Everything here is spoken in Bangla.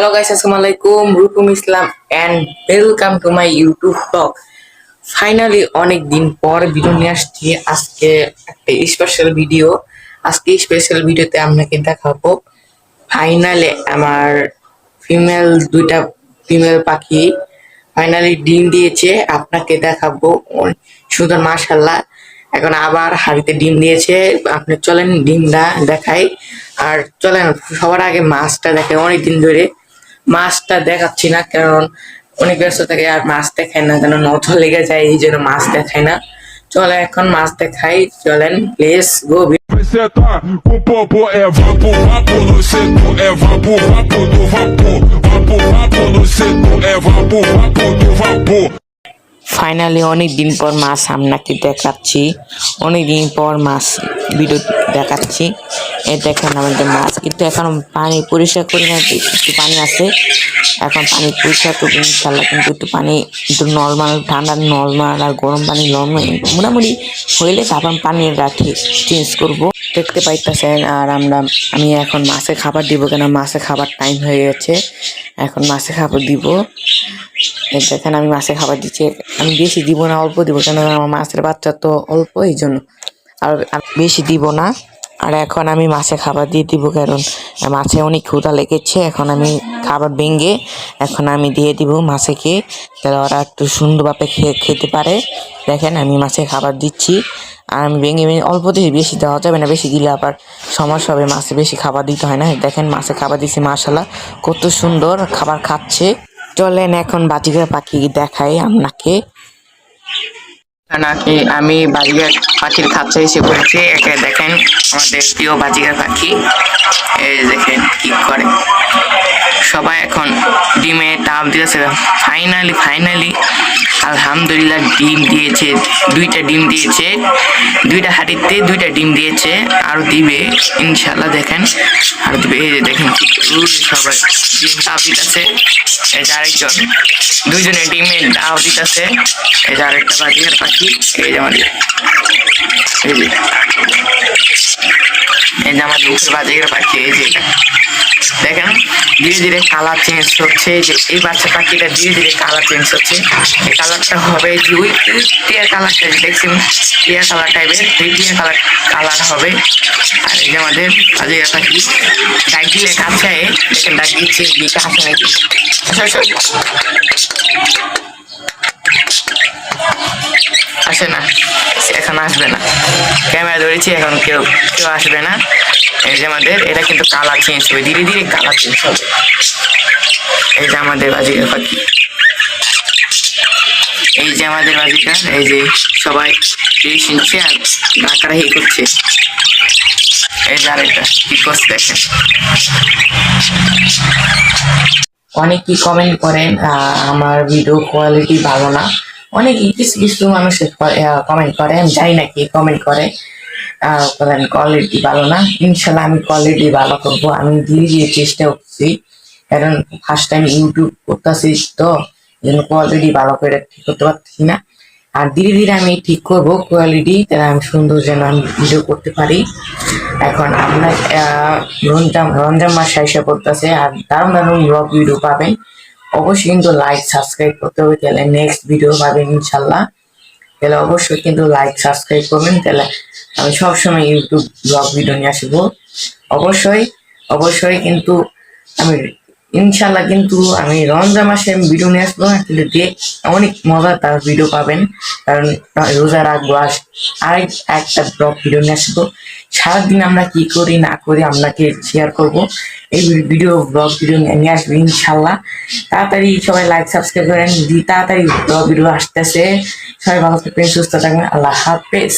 Hello guys, Assalamualaikum, Rukum Islam and welcome to my YouTube vlog. Finally অনেক দিন পর ভিডিও নিয়ে আসছি। আজকে একটা স্পেশাল ভিডিও। আজকে স্পেশাল ভিডিওতে আপনাকে দেখাবো ফাইনালি আমার দুইটা ফিমেল পাখি ফাইনালি ডিম দিয়েছে। আপনাকে দেখাবো সুন্দর মাশাআল্লাহ। এখন আবার হাড়িতে ডিম দিয়েছে। আপনি চলেন ডিমটা দেখাই। আর চলেন সবার আগে মাছটা দেখে, অনেকদিন ধরে মাছটা দেখাচ্ছি না কারণ অনেক ব্যস্ত থাকে আর মাছ দেখায় না, কারণ নজর লেগে যায়, এই জন্য মাছ দেখায় না। চলে এখন মাছ দেখাই, চলেন please go. Sentar com popô é vapo, vapo no setor, é vapo, vapo do vapor, vapo, vapo no setor, é vapo, vapo do vapor. Finally অনেক দিন পর মাছ আপনাকে দেখাচ্ছি, অনেক দিন পর মাছ ভিডিও দেখাচ্ছি। এই দেখেন আমাদের মাছ, কিন্তু এখন পানি পরিষ্কার করি না, একটু পানি আছে, এখন পানি পরিষ্কার করবো ইনশাল্লাহ। কিন্তু একটু পানি একটু নর্মাল, ঠান্ডা নর্মাল আর গরম পানি নর্মাল মোটামুটি হইলে তারপর পানির রাখি চেঞ্জ করবো। দেখতে পাইতেছেন। আর আমি এখন মাছে খাবার দিব, কেন মাছে খাবার টাইম হয়ে গেছে, এখন মাছে খাবার দিব। দেখেন আমি মাছে খাবার দিচ্ছি, আমি বেশি দিব না, অল্প দিব, কেন আমার মাছের বাচ্চা তো অল্প, এই জন্য আর বেশি দিব না। আর এখন আমি মাছে খাবার দিয়ে দিব, কারণ মাছে অনেক ক্ষুধা লেগেছে। এখন আমি খাবার ভেঙে এখন আমি দিয়ে দিব মাছেকে, তাহলে ওরা একটু সুন্দরভাবে খেতে পারে। দেখেন আমি মাছে খাবার দিচ্ছি, আর আমি ভেঙে অল্প দিয়ে, বেশি দেওয়া যাবে না, বেশি দিলে আবার সমস্যা হবে, মাছে বেশি খাবার দিতে হয় না। দেখেন মাছে খাবার দিচ্ছি, মাশাআল্লাহ কত সুন্দর খাবার খাচ্ছে। চলেন এখন বাজিগার পাখি দেখাই আপনাকে। আমি বাজিগার পাখির খাঁচা এসে পড়েছি। একে দেখেন আমাদের প্রিয় বাজিগার পাখি, এই দেখেন কি করে, সবাই এখন ডিমে টাপ দিয়েছে। ফাইনালি আলহামদুলিল্লাহ ডিম দিয়েছে, দুইটা ডিম দিয়েছে, দুইটা হাঁটিতে দুইটা ডিম দিয়েছে, আরো দিবে ইনশাল্লাহ। দেখেন আর দিবে, এই যে দেখেন সবাই ডিম টাপ দিতেছে। এই যে আরেকজন, দুইজনে ডিমে টাপ দিতেছে। এই যে আরেকটা বাজিগার পাখি, এই যে আমাদের উপরে বাজিগার পাখি, এই যে দেখেন ধীরে ধীরে কালার চেঞ্জ হচ্ছে। যে এই বাচ্চা পাখিটা ধীরে ধীরে কালার চেঞ্জ হচ্ছে। এই কালারটা হবে যে ওই টিয়া কালারটা দেখছেন, টিয়া কালার টাইপের, এই টিয়া কালার হবে। আর এই যে আমাদের বাজিগার পাখি ডাক দিলে কাছায়, দেখেন ডাক দিচ্ছে, দিকে আসে নাকি, আসে না, এখন আসবে না, ক্যামেরা ধরেছি, এখন কেউ আসবে না। এই যে আমাদের এটা কিন্তু কালার চেঞ্জ হবে, ধীরে ধীরে কালার চেঞ্জ হবে। এই যে আমাদের বাজিকার পাখি, এই যে আমাদের বাজিকার, এই যে সবাই শুনছে আর ডাকারা হি করছে। এই যে আরেকটা কি করছে দেখেন। অনেকেই কমেন্ট করেন আমার ভিডিও কোয়ালিটি ভালো না, অনেকে কিছু কিছু মানুষ কমেন্ট করে, আমি জানি না কি কমেন্ট করে, কোয়ালিটি ভালো না। ইনশাল্লাহ আমি কোয়ালিটি ভালো করবো, আমি ধীরে ধীরে চেষ্টা করছি, কারণ ফার্স্ট টাইম ইউটিউব করতেছি তো, এই জন্য কোয়ালিটি ভালো করে ঠিক করতে পারছি না। আর ধীরে ধীরে আমি ঠিক করবো কোয়ালিটি, তাহলে আমি সুন্দর যেন আমি ভিডিও করতে পারি। এখন আপনার রমজান মাস শেষে করতেছে, আর দারুণ দারুণ ব্লগ ভিডিও পাবেন। অবশ্যই কিন্তু লাইক সাবস্ক্রাইব করতে হবে, তাহলে নেক্সট ভিডিও পাবেন ইনশাল্লাহ। তাহলে অবশ্যই কিন্তু লাইক সাবস্ক্রাইব করবেন, তাহলে আমি সবসময় ইউটিউব ব্লগ ভিডিও নিয়ে আসবো। অবশ্যই কিন্তু আমি ইনশাল্লাহ কিন্তু আমি রমজান মাসে ভিডিও নিয়ে আসবো, কিন্তু অনেক মজা তার ভিডিও পাবেন, কারণ রোজা রাখবো। আর একটা ব্লগ ভিডিও নিয়ে আসবো, সারাদিন আমরা কি করি না করি আপনাকে শেয়ার করব। এই ভিডিও ব্লগ ভিডিও নিয়ে আসবো ইনশাল্লাহ। তাড়াতাড়ি সবাই লাইক সাবস্ক্রাইব করেন, তাড়াতাড়ি ব্লগ ভিডিও আসতেছে। সবাই ভালো থাকবেন, সুস্থ থাকবেন, আল্লাহ হাফেজ।